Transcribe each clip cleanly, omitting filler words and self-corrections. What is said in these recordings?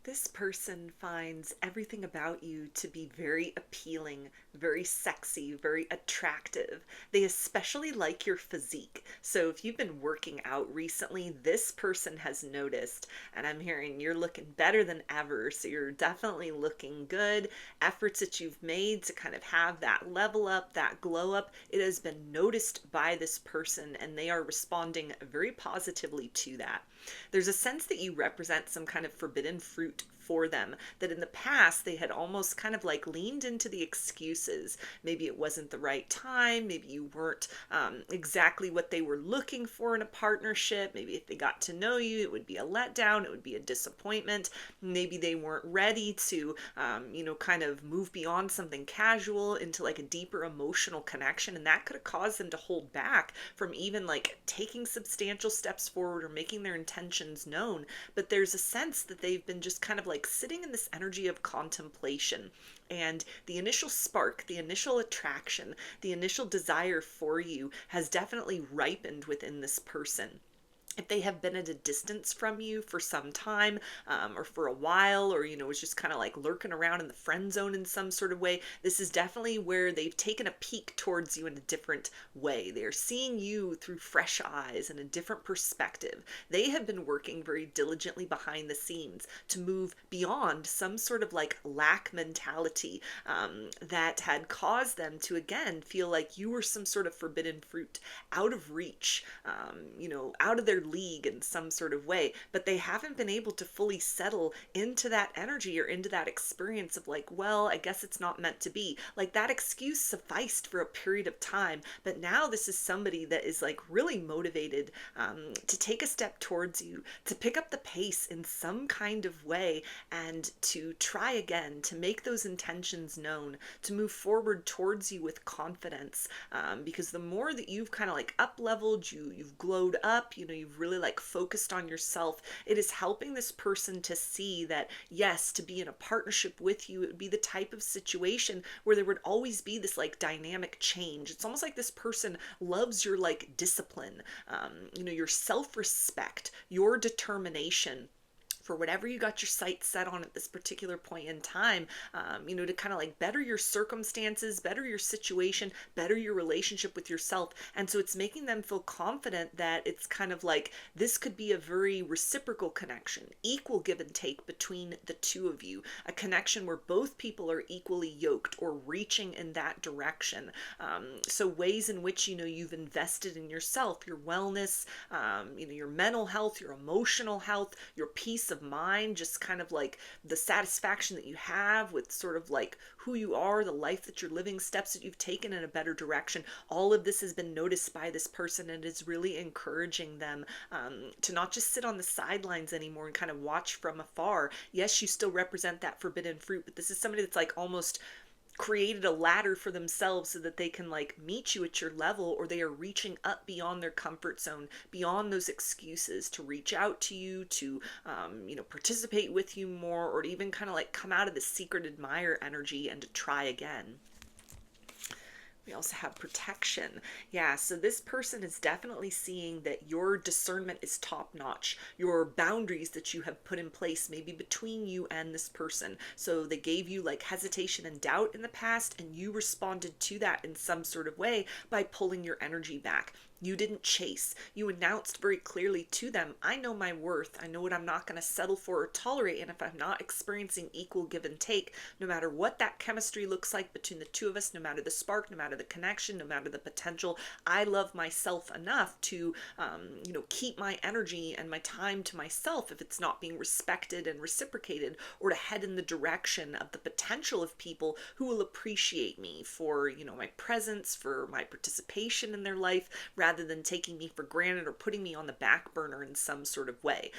This person finds everything about you to be very appealing, very sexy, very attractive. They especially like your physique. So if you've been working out recently, this person has noticed, and I'm hearing you're looking better than ever. So you're definitely looking good. Efforts that you've made to kind of have that level up, that glow up, it has been noticed by this person, and they are responding very positively to that. There's a sense that you represent some kind of forbidden fruit for them, that in the past they had almost kind of like leaned into the excuses. Maybe it wasn't the right time, maybe you weren't exactly what they were looking for in a partnership. Maybe if they got to know you, it would be a letdown, it would be a disappointment. Maybe they weren't ready to kind of move beyond something casual into like a deeper emotional connection, and that could have caused them to hold back from even like taking substantial steps forward or making their intentions known. But there's a sense that they've been just kind of like sitting in this energy of contemplation. And the initial spark, the initial attraction, the initial desire for you has definitely ripened within this person. If they have been at a distance from you for some time, or for a while, or was just kind of like lurking around in the friend zone in some sort of way, this is definitely where they've taken a peek towards you in a different way. They're seeing you through fresh eyes and a different perspective. They have been working very diligently behind the scenes to move beyond some sort of like lack mentality, that had caused them to again feel like you were some sort of forbidden fruit, out of reach, out of their league in some sort of way. But they haven't been able to fully settle into that energy or into that experience of like, well, I guess it's not meant to be. Like that excuse sufficed for a period of time, but now this is somebody that is like really motivated, to take a step towards you, to pick up the pace in some kind of way, and to try again, to make those intentions known, to move forward towards you with confidence. Because the more that you've kind of like up leveled, you've glowed up, you've really like focused on yourself, it is helping this person to see that yes, to be in a partnership with you, it would be the type of situation where there would always be this like dynamic change. It's almost like this person loves your like discipline, your self-respect, your determination for whatever you got your sights set on at this particular point in time, to kind of like better your circumstances, better your situation, better your relationship with yourself. And so it's making them feel confident that it's kind of like this could be a very reciprocal connection, equal give and take between the two of you, a connection where both people are equally yoked or reaching in that direction. So ways in which, you've invested in yourself, your wellness, your mental health, your emotional health, your peace of mind, just kind of like the satisfaction that you have with sort of like who you are, the life that you're living, steps that you've taken in a better direction. All of this has been noticed by this person, and is really encouraging them, to not just sit on the sidelines anymore and kind of watch from afar. Yes, you still represent that forbidden fruit, but this is somebody that's like almost created a ladder for themselves so that they can like meet you at your level, or they are reaching up beyond their comfort zone, beyond those excuses, to reach out to you, to participate with you more, or to even kind of like come out of the secret admirer energy and to try again. We also have protection. Yeah, so this person is definitely seeing that your discernment is top notch. Your boundaries that you have put in place, maybe between you and this person. So they gave you like hesitation and doubt in the past, and you responded to that in some sort of way by pulling your energy back. You didn't chase. You announced very clearly to them, I know my worth. I know what I'm not going to settle for or tolerate. And if I'm not experiencing equal give and take, no matter what that chemistry looks like between the two of us, no matter the spark, no matter the connection, no matter the potential, I love myself enough to, keep my energy and my time to myself if it's not being respected and reciprocated, or to head in the direction of the potential of people who will appreciate me for, my presence, for my participation in their life, rather than taking me for granted or putting me on the back burner in some sort of way.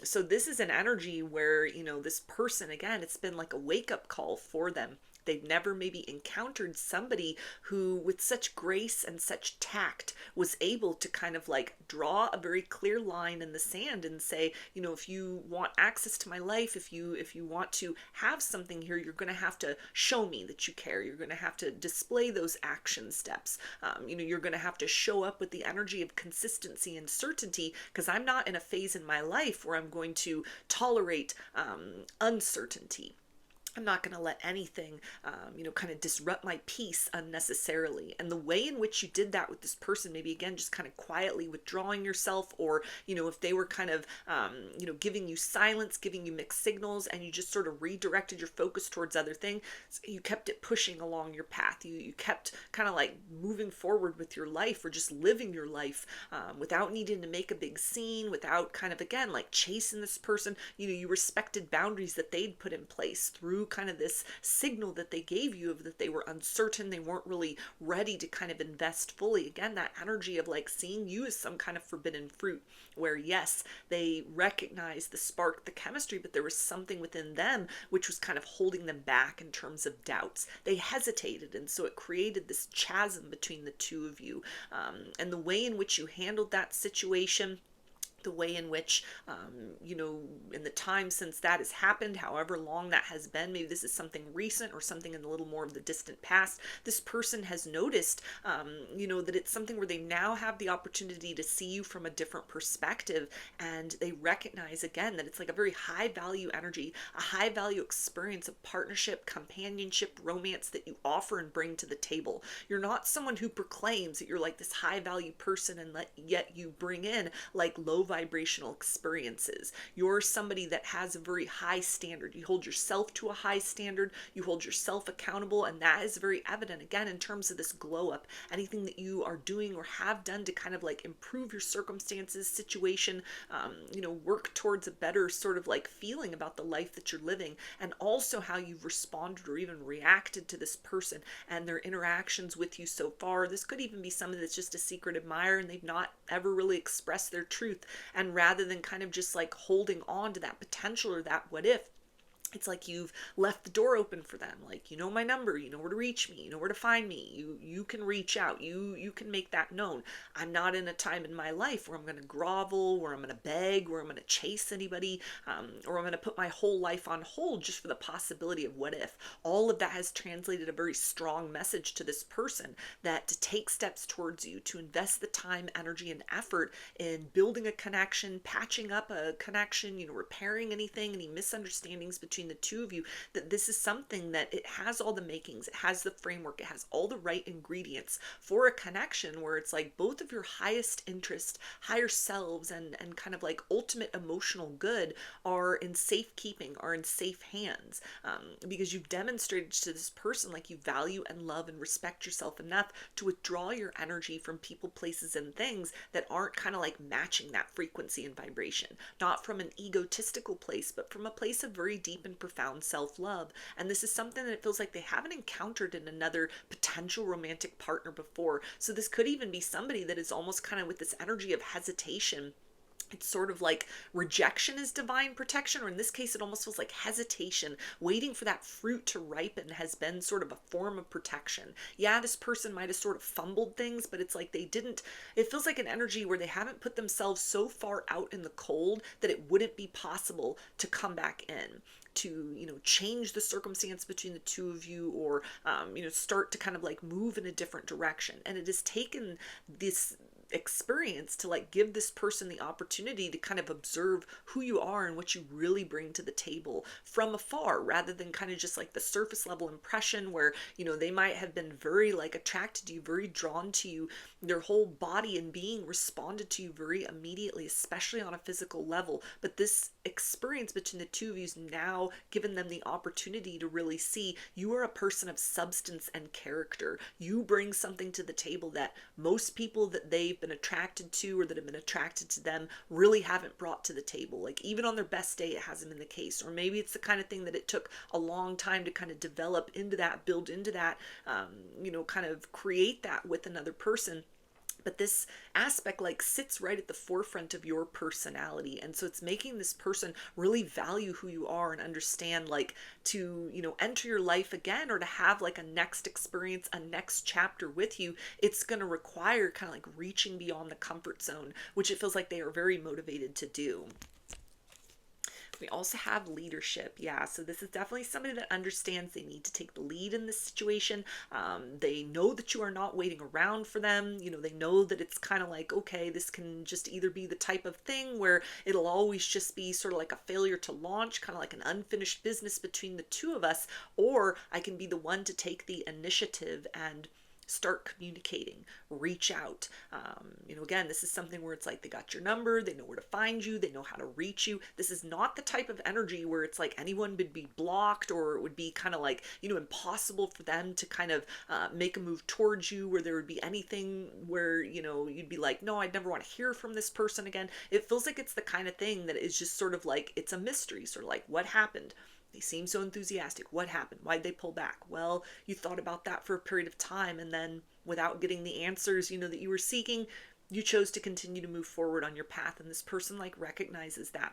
So this is an energy where, this person, again, it's been like a wake up call for them. They've never maybe encountered somebody who, with such grace and such tact, was able to kind of like draw a very clear line in the sand and say, if you want access to my life, if you want to have something here, you're going to have to show me that you care. You're going to have to display those action steps. You're going to have to show up with the energy of consistency and certainty, because I'm not in a phase in my life where I'm going to tolerate uncertainty. I'm not going to let anything, kind of disrupt my peace unnecessarily. And the way in which you did that with this person, maybe again, just kind of quietly withdrawing yourself, or, if they were kind of, giving you silence, giving you mixed signals, and you just sort of redirected your focus towards other things, you kept it pushing along your path. You kept kind of like moving forward with your life, or just living your life without needing to make a big scene, without kind of, again, like chasing this person. You respected boundaries that they'd put in place through kind of this signal that they gave you of that they were uncertain, they weren't really ready to kind of invest fully. Again, that energy of like seeing you as some kind of forbidden fruit, where yes, they recognized the spark, the chemistry, but there was something within them which was kind of holding them back in terms of doubts. They hesitated, and so it created this chasm between the two of you. And the way in which you handled that situation, the way in which, in the time since that has happened, however long that has been, maybe this is something recent or something in a little more of the distant past, this person has noticed, that it's something where they now have the opportunity to see you from a different perspective, and they recognize again that it's like a very high value energy, a high value experience of partnership, companionship, romance that you offer and bring to the table. You're not someone who proclaims that you're like this high value person, and yet you bring in like low vibrational experiences. You're somebody that has a very high standard. You hold yourself to a high standard. You hold yourself accountable, and that is very evident again in terms of this glow up. Anything that you are doing or have done to kind of like improve your circumstances, situation, work towards a better sort of like feeling about the life that you're living, and also how you've responded or even reacted to this person and their interactions with you so far. This could even be somebody that's just a secret admirer, and they've not ever really expressed their truth. And rather than kind of just like holding on to that potential or that what if, it's like you've left the door open for them. Like, you know my number, you know where to reach me, you know where to find me, you can reach out, you can make that known. I'm not in a time in my life where I'm going to grovel, where I'm going to beg, where I'm going to chase anybody, or I'm going to put my whole life on hold just for the possibility of what if. All of that has translated a very strong message to this person that to take steps towards you, to invest the time, energy, and effort in building a connection, patching up a connection, repairing anything, any misunderstandings between the two of you, that this is something that it has all the makings, it has the framework, it has all the right ingredients for a connection where it's like both of your highest interest, higher selves, and kind of like ultimate emotional good are in safekeeping, are in safe hands, because you've demonstrated to this person like you value and love and respect yourself enough to withdraw your energy from people, places, and things that aren't kind of like matching that frequency and vibration, not from an egotistical place, but from a place of very deep and profound self-love. And this is something that it feels like they haven't encountered in another potential romantic partner before. So this could even be somebody that is almost kind of with this energy of hesitation. It's sort of like rejection is divine protection, or in this case, it almost feels like hesitation, waiting for that fruit to ripen has been sort of a form of protection. Yeah, this person might have sort of fumbled things, but it's like they didn't, it feels like an energy where they haven't put themselves so far out in the cold that it wouldn't be possible to come back in, to change the circumstance between the two of you, or start to kind of like move in a different direction. And it has taken this experience to like give this person the opportunity to kind of observe who you are and what you really bring to the table from afar, rather than kind of just like the surface level impression where they might have been very like attracted to you, very drawn to you, their whole body and being responded to you very immediately, especially on a physical level. But this experience between the two of you's now given them the opportunity to really see you are a person of substance and character. You bring something to the table that most people that they've been attracted to or that have been attracted to them really haven't brought to the table. Like even on their best day, it hasn't been the case. Or maybe it's the kind of thing that it took a long time to kind of develop into that, build into that, kind of create that with another person. But this aspect like sits right at the forefront of your personality, and so it's making this person really value who you are and understand like to enter your life again, or to have like a next experience, a next chapter with you. It's going to require kind of like reaching beyond the comfort zone, which it feels like they are very motivated to do. We also have leadership. Yeah, so this is definitely somebody that understands they need to take the lead in this situation. They know that you are not waiting around for them. They know that it's kind of like, okay, this can just either be the type of thing where it'll always just be sort of like a failure to launch, kind of like an unfinished business between the two of us, or I can be the one to take the initiative and start communicating, reach out. Again, this is something where it's like they got your number, they know where to find you, they know how to reach you. This is not the type of energy where it's like anyone would be blocked, or it would be kind of like, impossible for them to kind of make a move towards you, where there would be anything where, you'd be like, no, I'd never want to hear from this person again. It feels like it's the kind of thing that is just sort of like, it's a mystery, sort of like, what happened? They seem so enthusiastic. What happened? Why'd they pull back? Well, you thought about that for a period of time, and then without getting the answers, that you were seeking, you chose to continue to move forward on your path. And this person like recognizes that.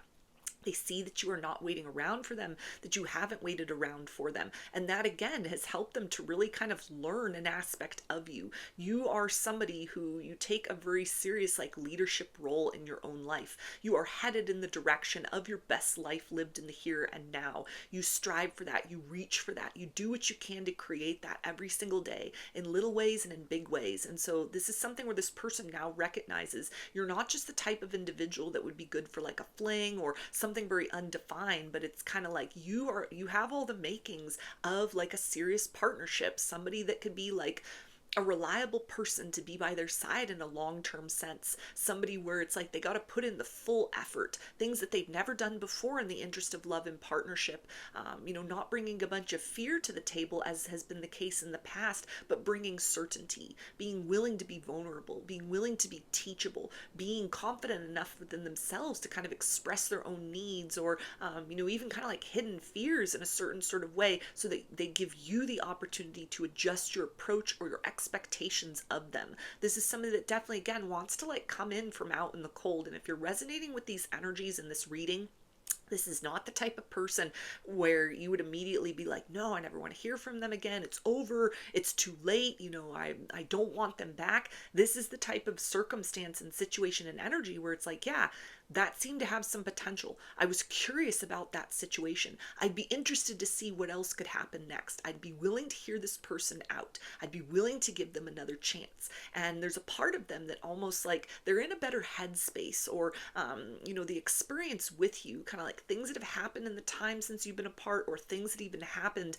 They see that you are not waiting around for them, that you haven't waited around for them. And that again has helped them to really kind of learn an aspect of you. You are somebody who you take a very serious like leadership role in your own life. You are headed in the direction of your best life lived in the here and now. You strive for that. You reach for that. You do what you can to create that every single day in little ways and in big ways. And so this is something where this person now recognizes you're not just the type of individual that would be good for like a fling or something very undefined, but it's kind of like you have all the makings of like a serious partnership, somebody that could be like a reliable person to be by their side in a long-term sense, somebody where it's like they got to put in the full effort, things that they've never done before in the interest of love and partnership. Not bringing a bunch of fear to the table as has been the case in the past, but bringing certainty, being willing to be vulnerable, being willing to be teachable, being confident enough within themselves to kind of express their own needs, or even kind of like hidden fears in a certain sort of way, so that they give you the opportunity to adjust your approach or your expectations of them. This is somebody that definitely, again, wants to like come in from out in the cold. And if you're resonating with these energies in this reading, this is not the type of person where you would immediately be like, no, I never want to hear from them again. It's over. It's too late. I don't want them back. This is the type of circumstance and situation and energy where it's like, yeah, that seemed to have some potential. I was curious about that situation. I'd be interested to see what else could happen next. I'd be willing to hear this person out. I'd be willing to give them another chance. And there's a part of them that almost like they're in a better headspace, or, the experience with you, kind of like things that have happened in the time since you've been apart, or things that even happened,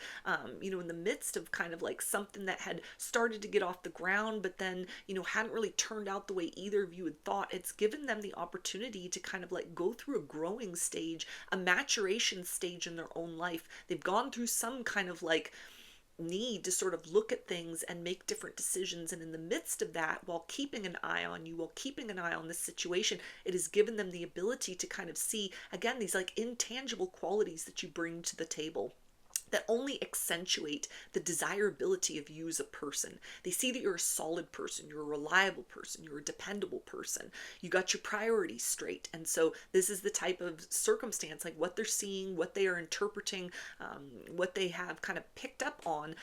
in the midst of kind of like something that had started to get off the ground, but then, hadn't really turned out the way either of you had thought. It's given them the opportunity to kind of like go through a growing stage, a maturation stage in their own life. They've gone through some kind of like need to sort of look at things and make different decisions. And in the midst of that, while keeping an eye on you, while keeping an eye on this situation, it has given them the ability to kind of see, again, these like intangible qualities that you bring to the table that only accentuate the desirability of you as a person. They see that you're a solid person, you're a reliable person, you're a dependable person, you got your priorities straight. And so this is the type of circumstance, like what they're seeing, what they are interpreting, what they have kind of picked up on,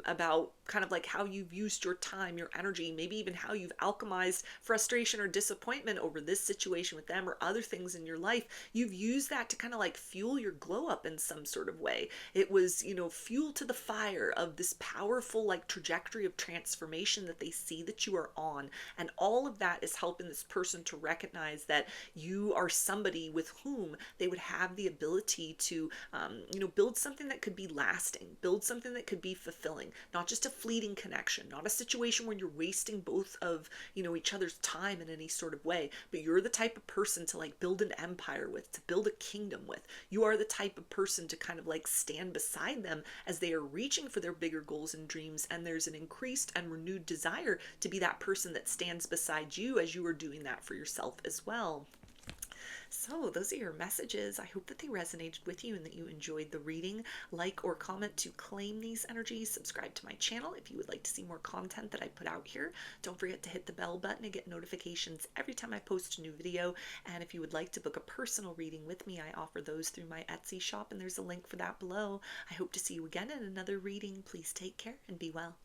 about kind of like how you've used your time, your energy, maybe even how you've alchemized frustration or disappointment over this situation with them or other things in your life. You've used that to kind of like fuel your glow up in some sort of way. It was, fuel to the fire of this powerful like trajectory of transformation that they see that you are on. And all of that is helping this person to recognize that you are somebody with whom they would have the ability to, build something that could be lasting, build something that could be fulfilling, not just a fleeting connection, not a situation where you're wasting both of, each other's time in any sort of way, but you're the type of person to like build an empire with, to build a kingdom with. You are the type of person to kind of like stand beside them as they are reaching for their bigger goals and dreams, and there's an increased and renewed desire to be that person that stands beside you as you are doing that for yourself as well. So, those are your messages. I hope that they resonated with you and that you enjoyed the reading. Like or comment to claim these energies. Subscribe to my channel if you would like to see more content that I put out here. Don't forget to hit the bell button to get notifications every time I post a new video. And if you would like to book a personal reading with me, I offer those through my Etsy shop, and there's a link for that below. I hope to see you again in another reading. Please take care and be well.